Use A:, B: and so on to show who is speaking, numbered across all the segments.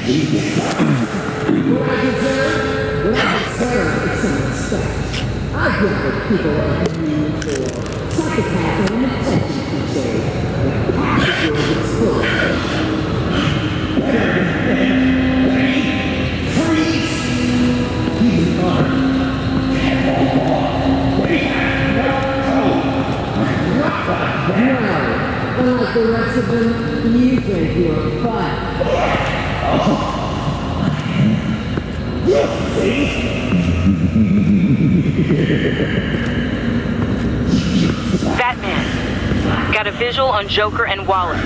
A: What I deserve is some respect. I've dealt with people like you before. Psychopath and attention to say. The past is yours exposed. Unlike the rest of them, you think you're fun.
B: Batman, got a visual on Joker and Waller.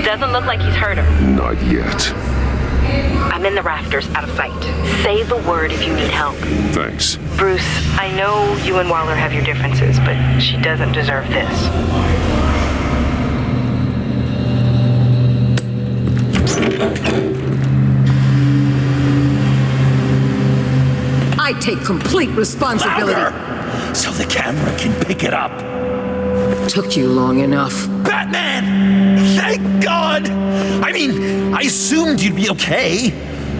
B: Doesn't look like he's hurt her.
C: Not yet.
B: I'm in the rafters, out of sight. Say the word if you need help.
C: Thanks.
B: Bruce, I know you and Waller have your differences, but she doesn't deserve this.
D: I take complete responsibility.
E: Louder! So the camera can pick it up.
D: Took you long enough.
E: Batman! Thank God! I mean, I assumed you'd be okay.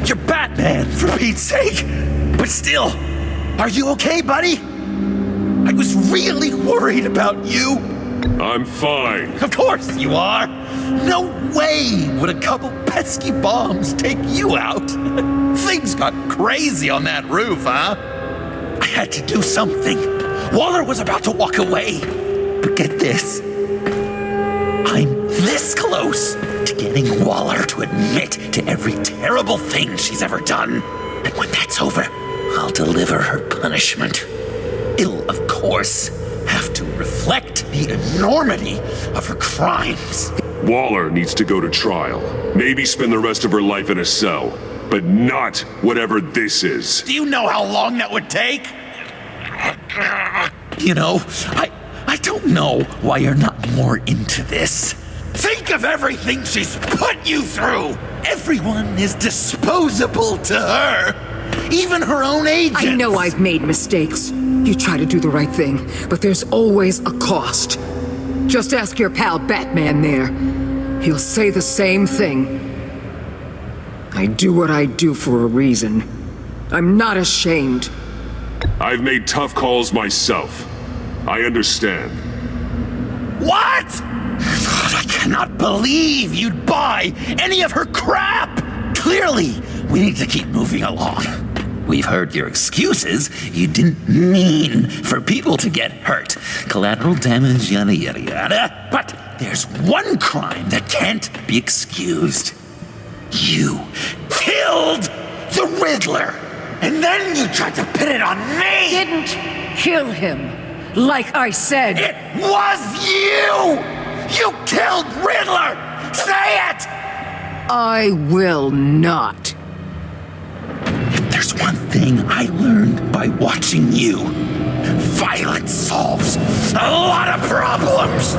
E: You're Batman, for Pete's sake. But still, are you okay, buddy? I was really worried about you.
C: I'm fine.
E: Of course you are. No way would a couple pesky bombs take you out. Things got crazy on that roof, huh? I had to do something. Waller was about to walk away. But get this. I'm this close to getting Waller to admit to every terrible thing she's ever done. And when that's over, I'll deliver her punishment. It'll, of course, have to reflect the enormity of her crimes.
C: Waller needs to go to trial. Maybe spend the rest of her life in a cell. But not whatever this is.
E: Do you know how long that would take? You know, I don't know why you're not more into this. Think of everything she's put you through! Everyone is disposable to her. Even her own agents.
D: I know I've made mistakes. You try to do the right thing, but there's always a cost. Just ask your pal Batman there. He'll say the same thing. I do what I do for a reason. I'm not ashamed.
C: I've made tough calls myself. I understand.
E: What? I cannot believe you'd buy any of her crap! Clearly, we need to keep moving along. We've heard your excuses. You didn't mean for people to get hurt. Collateral damage, yada yada yada. But there's one crime that can't be excused. You killed the Riddler! And then you tried to pin it on me!
D: Didn't kill him, like I said.
E: It was you! You killed Riddler! Say it!
D: I will not.
E: If there's one thing I learned by watching you, violence solves a lot of problems!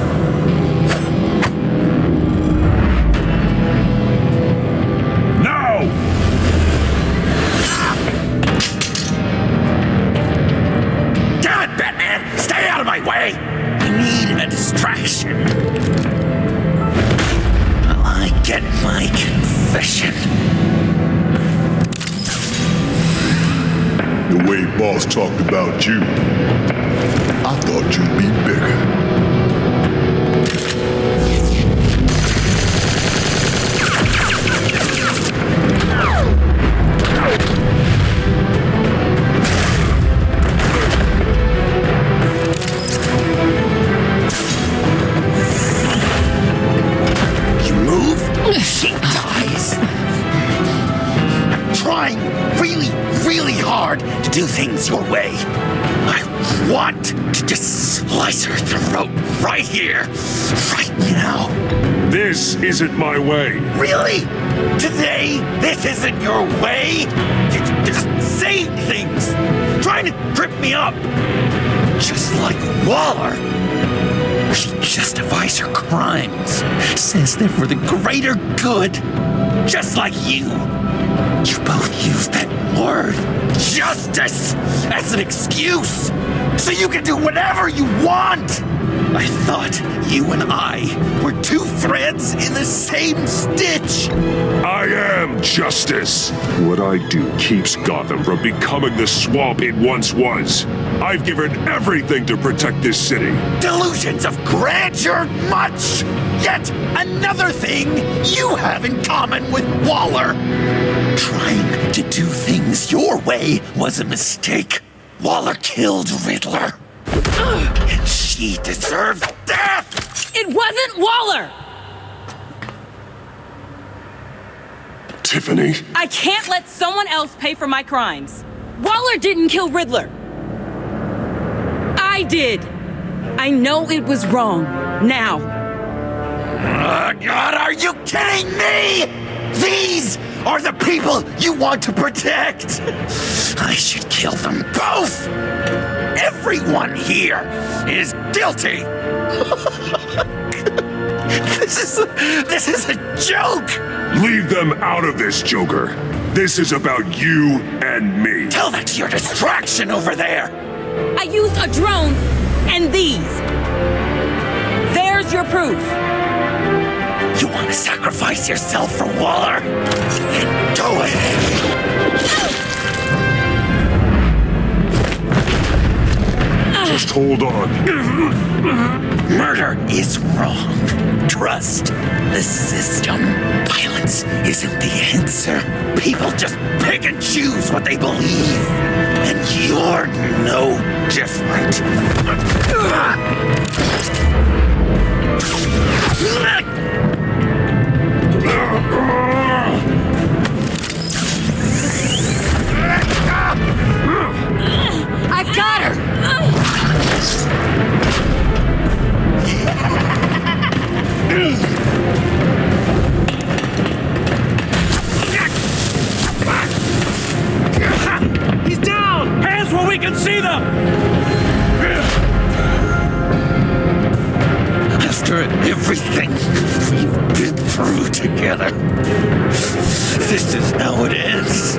E: Way. I need a distraction. While I get my confession.
F: The way Boss talked about you, I thought you'd be bigger.
E: She dies. I'm trying really hard to do things your way. I want to just slice her throat right here, right now.
C: This isn't my way.
E: Really? Today, this isn't your way? You're just saying things, trying to trip me up. Just like Waller. She justifies her crimes, says they're for the greater good, just like you. You both use that word, justice, as an excuse, so you can do whatever you want. I thought you and I were two threads in the same stitch.
C: I am justice. What I do keeps Gotham from becoming the swamp it once was. I've given everything to protect this city.
E: Delusions of grandeur much. Yet another thing you have in common with Waller. Trying to do things your way was a mistake. Waller killed Riddler. And she deserves death!
G: It wasn't Waller!
C: Tiffany.
G: I can't let someone else pay for my crimes. Waller didn't kill Riddler. I did. I know it was wrong. Now.
E: God, are you kidding me? These are the people you want to protect. I should kill them both. Everyone here is guilty. This is a joke.
C: Leave them out of this, Joker. This is about you and me.
E: Tell that to your distraction over there.
G: I used a drone and these. There's your proof.
E: You want to sacrifice yourself for Waller? Then do it.
C: Just hold on.
E: Murder is wrong. Trust the system. Violence isn't the answer. People just pick and choose what they believe. And you're no different.
G: I got her!
H: He's down! Hands where we can see them!
E: After everything we've been through together, this is how it ends.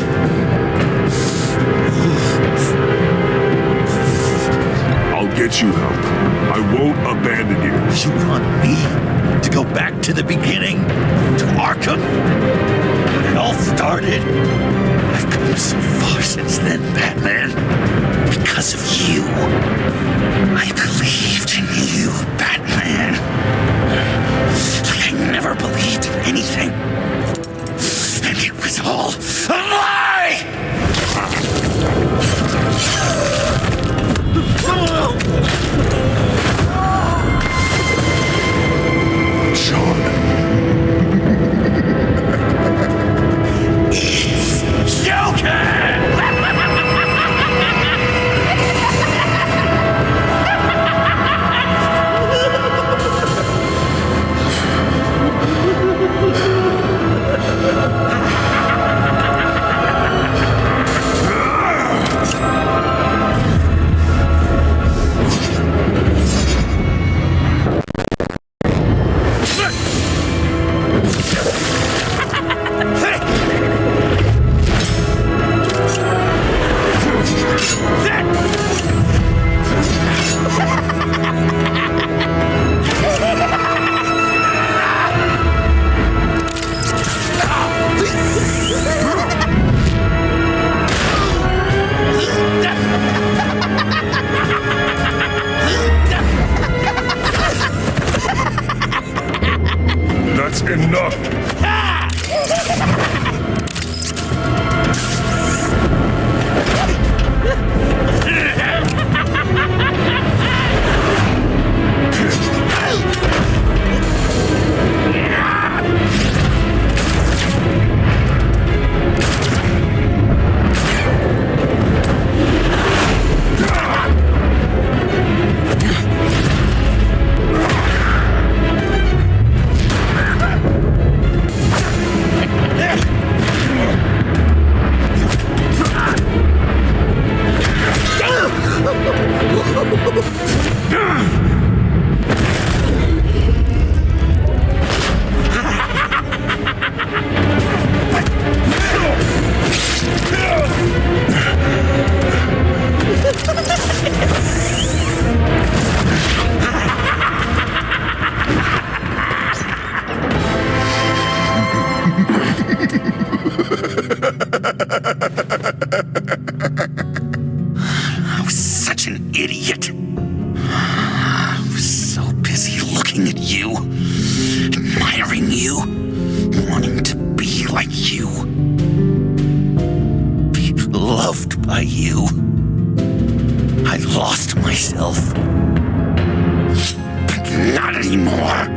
C: I'll get you help. I won't abandon you.
E: You want me to go back to the beginning? To Arkham? When it all started? I've come so far since then, Batman. Because of you. I believed in you, Batman. Like I never believed in anything. And it was all a lie!
C: Sean.
E: It's Joker!
C: That's enough.
E: you, admiring you, wanting to be like you, be loved by you. I lost myself, but not anymore.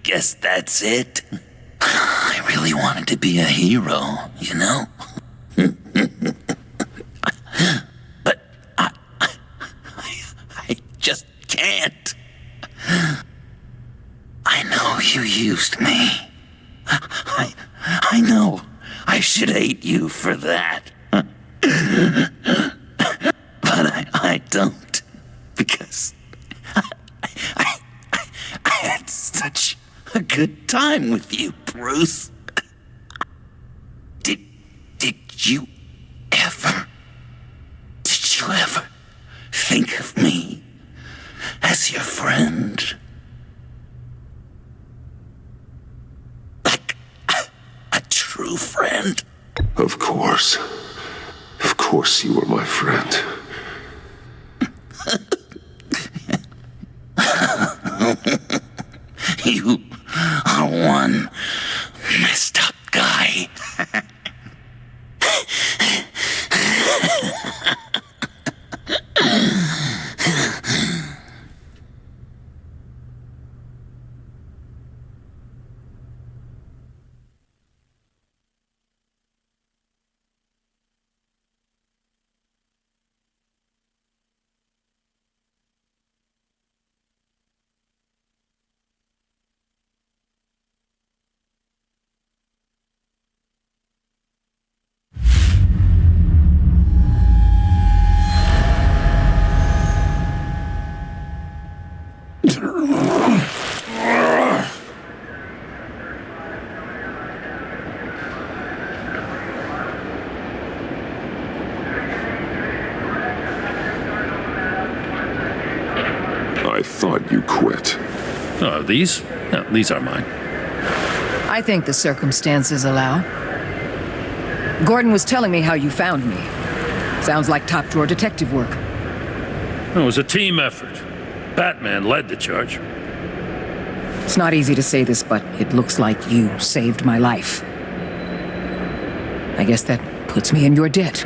E: Guess that's it. I really wanted to be a hero, you know? But I just can't. I know you used me. I know I should hate you for that. But I don't, because I had such a good time with you, Bruce. Did you ever think of me as your friend? Like a true friend?
C: Of course. Of course you were my friend.
E: You are one messed up guy.
C: I thought you quit.
H: Oh, these? No, these are mine.
D: I think the circumstances allow. Gordon was telling me how you found me. Sounds like top-drawer detective work.
H: It was a team effort. Batman led the charge.
D: It's not easy to say this, but it looks like you saved my life. I guess that puts me in your debt.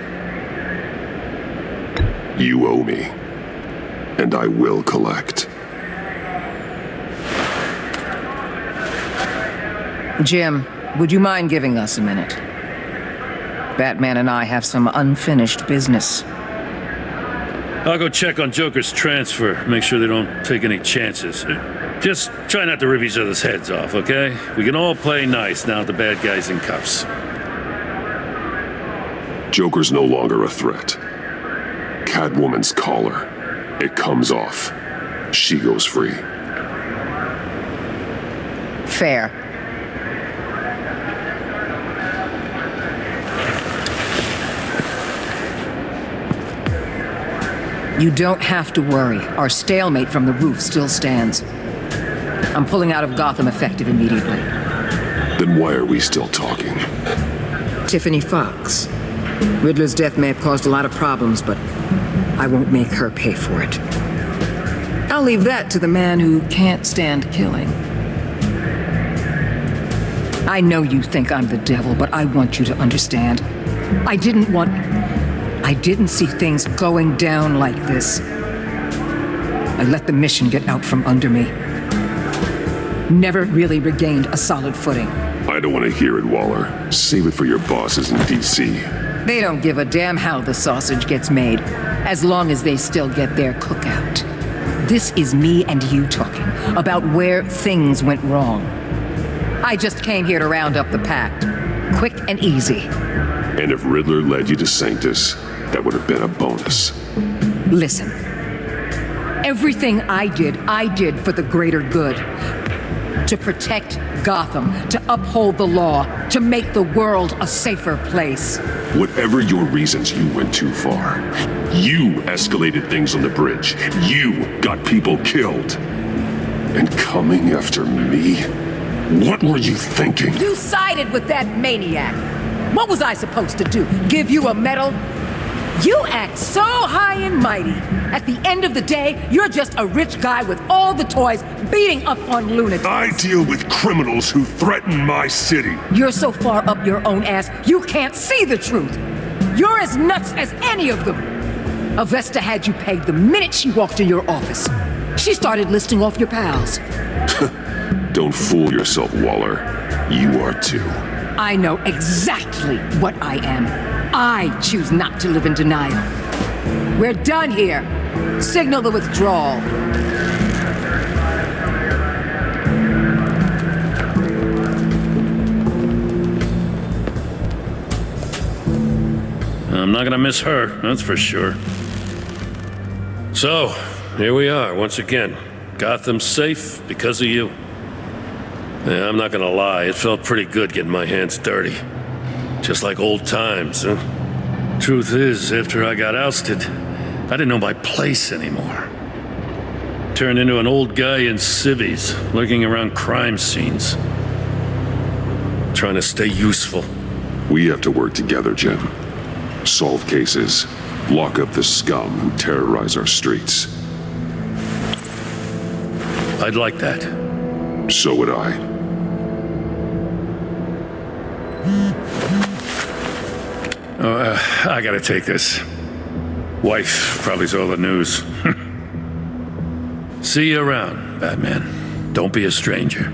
C: You owe me. And I will collect.
D: Jim, would you mind giving us a minute? Batman and I have some unfinished business.
H: I'll go check on Joker's transfer, make sure they don't take any chances. Just try not to rip each other's heads off, okay? We can all play nice now that the bad guy's in cuffs.
C: Joker's no longer a threat. Catwoman's collar. It comes off. She goes free.
D: Fair. You don't have to worry. Our stalemate from the roof still stands. I'm pulling out of Gotham effective immediately.
C: Then why are we still talking?
D: Tiffany Fox. Riddler's death may have caused a lot of problems, but I won't make her pay for it. I'll leave that to the man who can't stand killing. I know you think I'm the devil, but I want you to understand. I didn't see things going down like this. I let the mission get out from under me. Never really regained a solid footing.
C: I don't want to hear it, Waller. Save it for your bosses in D.C.
D: They don't give a damn how the sausage gets made, as long as they still get their cookout. This is me and you talking about where things went wrong. I just came here to round up the pact. Quick and easy.
C: And if Riddler led you to Sanctus, that would have been a bonus.
D: Listen. Everything I did for the greater good. To protect Gotham, to uphold the law, to make the world a safer place.
C: Whatever your reasons, you went too far. You escalated things on the bridge. You got people killed. And coming after me? What were you thinking?
D: You sided with that maniac. What was I supposed to do? Give you a medal? You act so high and mighty. At the end of the day, you're just a rich guy with all the toys beating up on lunatics.
C: I deal with criminals who threaten my city.
D: You're so far up your own ass, you can't see the truth. You're as nuts as any of them. Avesta had you pegged the minute she walked in your office. She started listing off your pals.
C: Don't fool yourself, Waller. You are too.
D: I know exactly what I am. I choose not to live in denial. We're done here. Signal the withdrawal.
H: I'm not gonna miss her, that's for sure. So, here we are, once again. Gotham's safe because of you. Yeah, I'm not gonna lie, it felt pretty good getting my hands dirty. Just like old times, huh? Truth is, after I got ousted, I didn't know my place anymore. Turned into an old guy in civvies, lurking around crime scenes. Trying to stay useful.
C: We have to work together, Jim. Solve cases, lock up the scum who terrorize our streets.
H: I'd like that.
C: So would I.
H: I gotta take this. Wife probably saw the news. See you around, Batman. Don't be a stranger.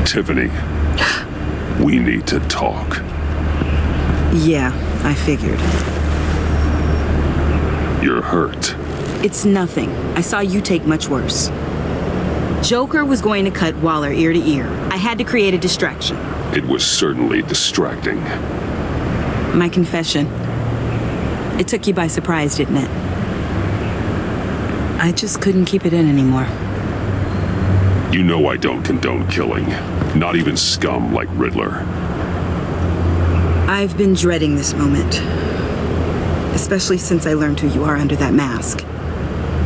C: Tiffany, we need to talk.
I: Yeah, I figured.
C: You're hurt.
I: It's nothing. I saw you take much worse. Joker was going to cut Waller ear to ear. I had to create a distraction.
C: It was certainly distracting.
I: My confession. It took you by surprise, didn't it? I just couldn't keep it in anymore.
C: You know I don't condone killing. Not even scum like Riddler.
I: I've been dreading this moment. Especially since I learned who you are under that mask.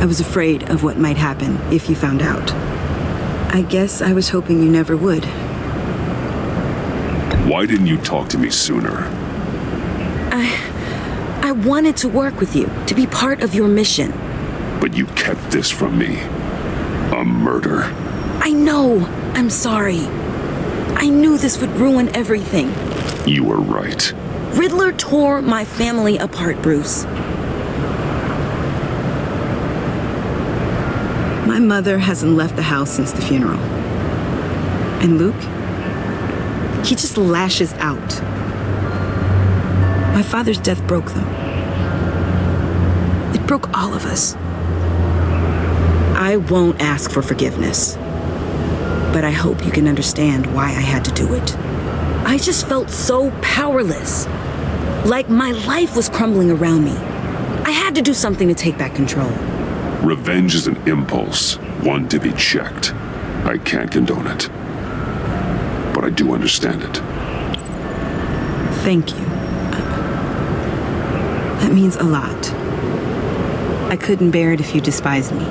I: I was afraid of what might happen if you found out. I guess I was hoping you never would.
C: Why didn't you talk to me sooner?
I: I wanted to work with you, to be part of your mission.
C: But you kept this from me. A murder.
I: I know. I'm sorry. I knew this would ruin everything.
C: You were right.
I: Riddler tore my family apart, Bruce. My mother hasn't left the house since the funeral. And Luke? He just lashes out. My father's death broke them. It broke all of us. I won't ask for forgiveness. But I hope you can understand why I had to do it. I just felt so powerless. Like my life was crumbling around me. I had to do something to take back control.
C: Revenge is an impulse, one to be checked. I can't condone it. But I do understand it.
I: Thank you. That means a lot. I couldn't bear it if you despised me.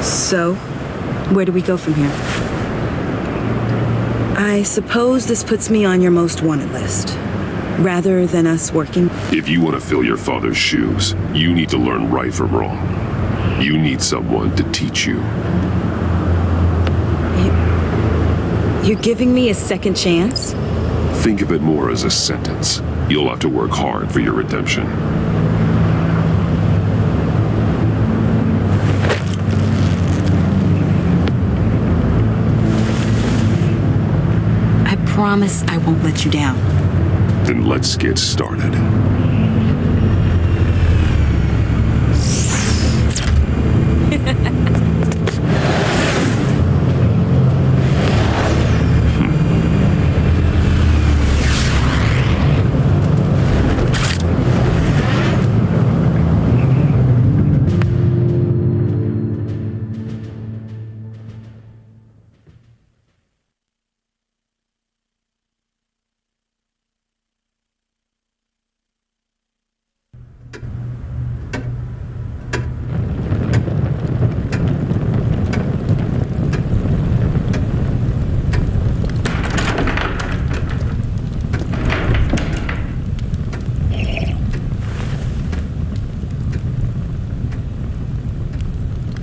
I: So, where do we go from here? I suppose this puts me on your most wanted list, rather than us working.
C: If you want to fill your father's shoes, you need to learn right from wrong. You need someone to teach you.
I: You're giving me a second chance?
C: Think of it more as a sentence. You'll have to work hard for your redemption.
I: I promise I won't let you down.
C: Then let's get started.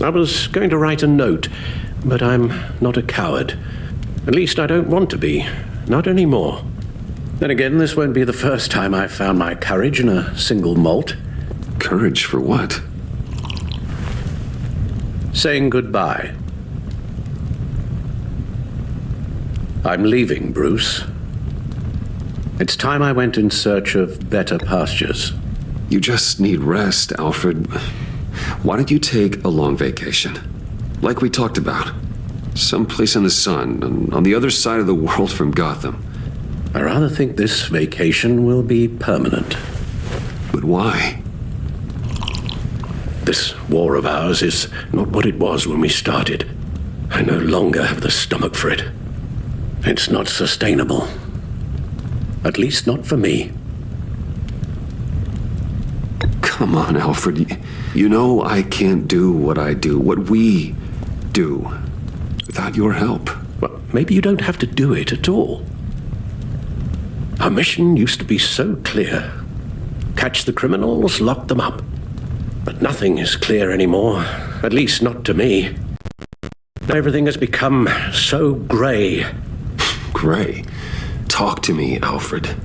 J: I was going to write a note, but I'm not a coward. At least I don't want to be. Not anymore. Then again, this won't be the first time I've found my courage in a single malt.
C: Courage for what?
J: Saying goodbye. I'm leaving, Bruce. It's time I went in search of better pastures.
K: You just need rest, Alfred. Why don't you take a long vacation? Like we talked about. Someplace in the sun, on the other side of the world from Gotham.
J: I rather think this vacation will be permanent.
K: But why?
J: This war of ours is not what it was when we started. I no longer have the stomach for it. It's not sustainable. At least not for me.
K: Come on, Alfred. You know I can't do what I do, what we do, without your help.
J: Well, maybe you don't have to do it at all. Our mission used to be so clear. Catch the criminals, lock them up. But nothing is clear anymore, at least not to me. Everything has become so gray.
K: Gray? Talk to me, Alfred.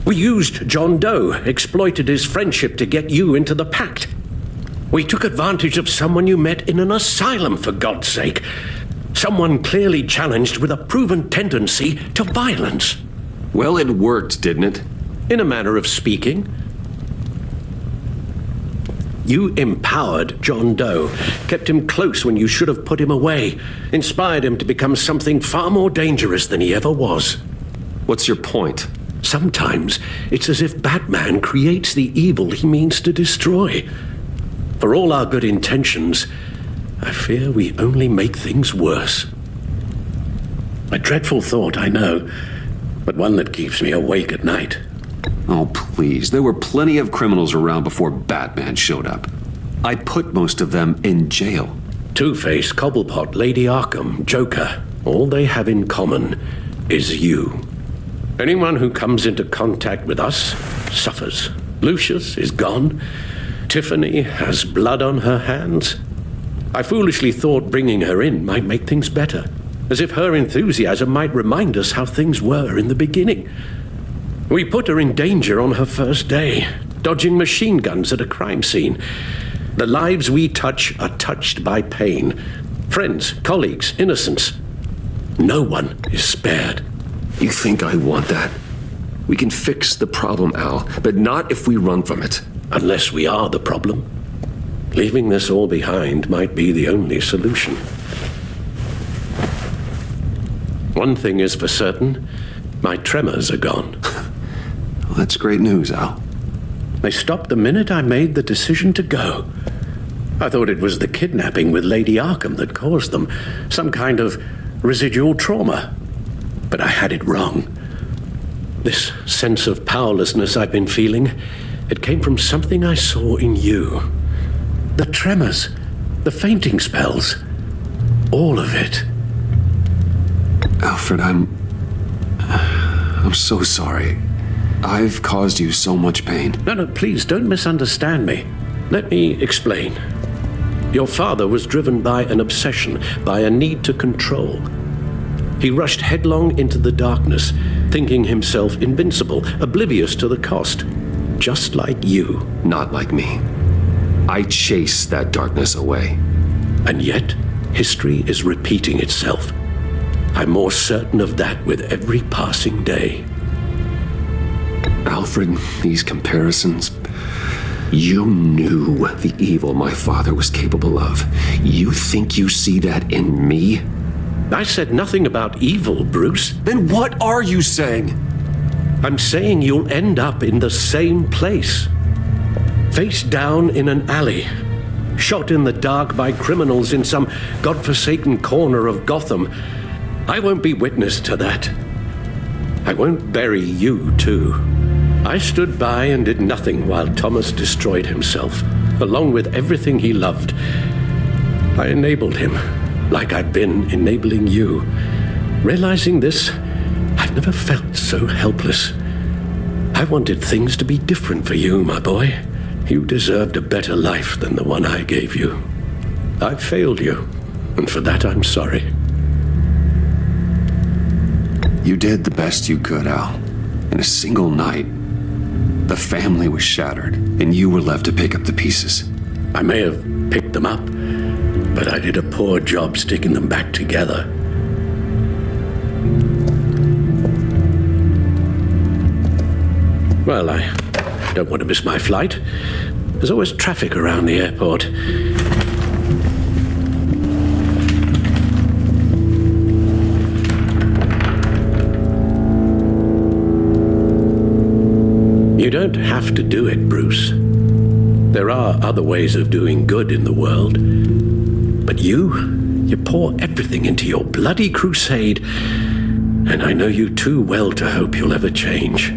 J: We used John Doe, exploited his friendship to get you into the pact. We took advantage of someone you met in an asylum, for God's sake. Someone clearly challenged with a proven tendency to violence.
K: Well, it worked, didn't it?
J: In a manner of speaking. You empowered John Doe, kept him close when you should have put him away, inspired him to become something far more dangerous than he ever was.
K: What's your point?
J: Sometimes it's as if Batman creates the evil he means to destroy. For all our good intentions, I fear we only make things worse. A dreadful thought, I know, but one that keeps me awake at night.
K: Oh, please. There were plenty of criminals around before Batman showed up. I put most of them in jail.
J: Two-Face, Cobblepot, Lady Arkham, Joker, all they have in common is you. Anyone who comes into contact with us suffers. Lucius is gone. Tiffany has blood on her hands. I foolishly thought bringing her in might make things better, as if her enthusiasm might remind us how things were in the beginning. We put her in danger on her first day, dodging machine guns at a crime scene. The lives we touch are touched by pain. Friends, colleagues, innocents. No one is spared.
K: You think I want that? We can fix the problem, Al, but not if we run from it.
J: Unless we are the problem. Leaving this all behind might be the only solution. One thing is for certain, my tremors are gone.
K: Well, that's great news, Al.
J: They stopped the minute I made the decision to go. I thought it was the kidnapping with Lady Arkham that caused them, some kind of residual trauma. But I had it wrong. This sense of powerlessness I've been feeling, it came from something I saw in you. The tremors, the fainting spells, all of it.
K: Alfred, I'm so sorry. I've caused you so much pain.
J: No, please don't misunderstand me. Let me explain. Your father was driven by an obsession, by a need to control. He rushed headlong into the darkness, thinking himself invincible, oblivious to the cost. Just like you.
K: Not like me. I chased that darkness away.
J: And yet, history is repeating itself. I'm more certain of that with every passing day.
K: Alfred, these comparisons... You knew the evil my father was capable of. You think you see that in me?
J: I said nothing about evil, Bruce.
K: Then what are you saying?
J: I'm saying you'll end up in the same place. Face down in an alley. Shot in the dark by criminals in some godforsaken corner of Gotham. I won't be witness to that. I won't bury you, too. I stood by and did nothing while Thomas destroyed himself, along with everything he loved. I enabled him, like I'd been enabling you. Realizing this, I've never felt so helpless. I wanted things to be different for you, my boy. You deserved a better life than the one I gave you. I failed you, and for that I'm sorry.
K: You did the best you could, Al. In a single night, the family was shattered, and you were left to pick up the pieces.
J: I may have picked them up, but I did a poor job sticking them back together. Well, I don't want to miss my flight. There's always traffic around the airport. You don't have to do it, Bruce. There are other ways of doing good in the world. But you pour everything into your bloody crusade, and I know you too well to hope you'll ever change.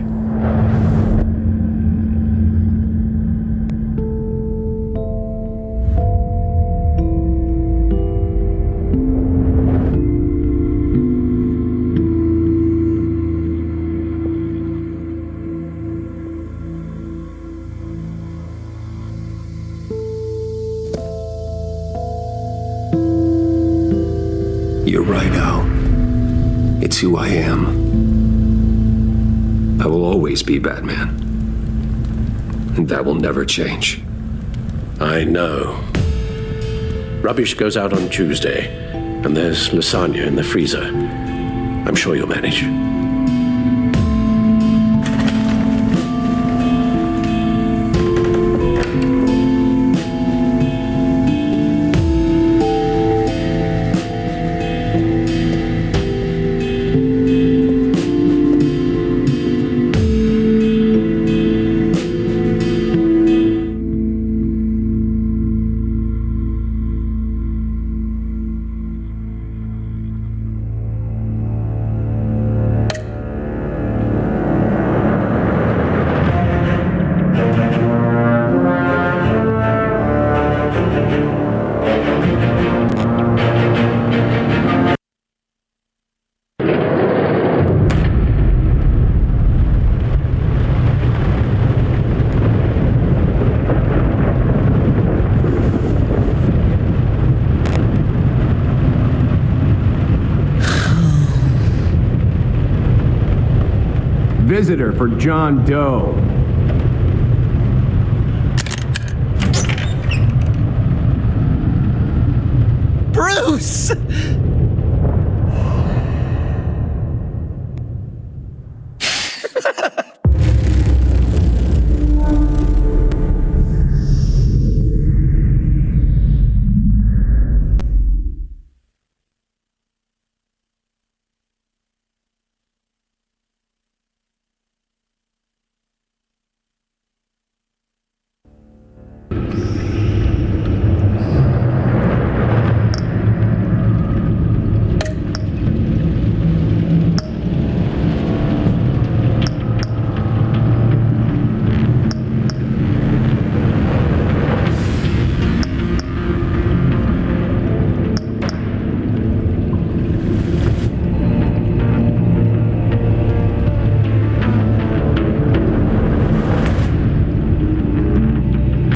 K: You're right, Al. It's who I am. I will always be Batman. And that will never change.
J: I know. Rubbish goes out on Tuesday, and there's lasagna in the freezer. I'm sure you'll manage.
L: visitor for John Doe.
E: Bruce!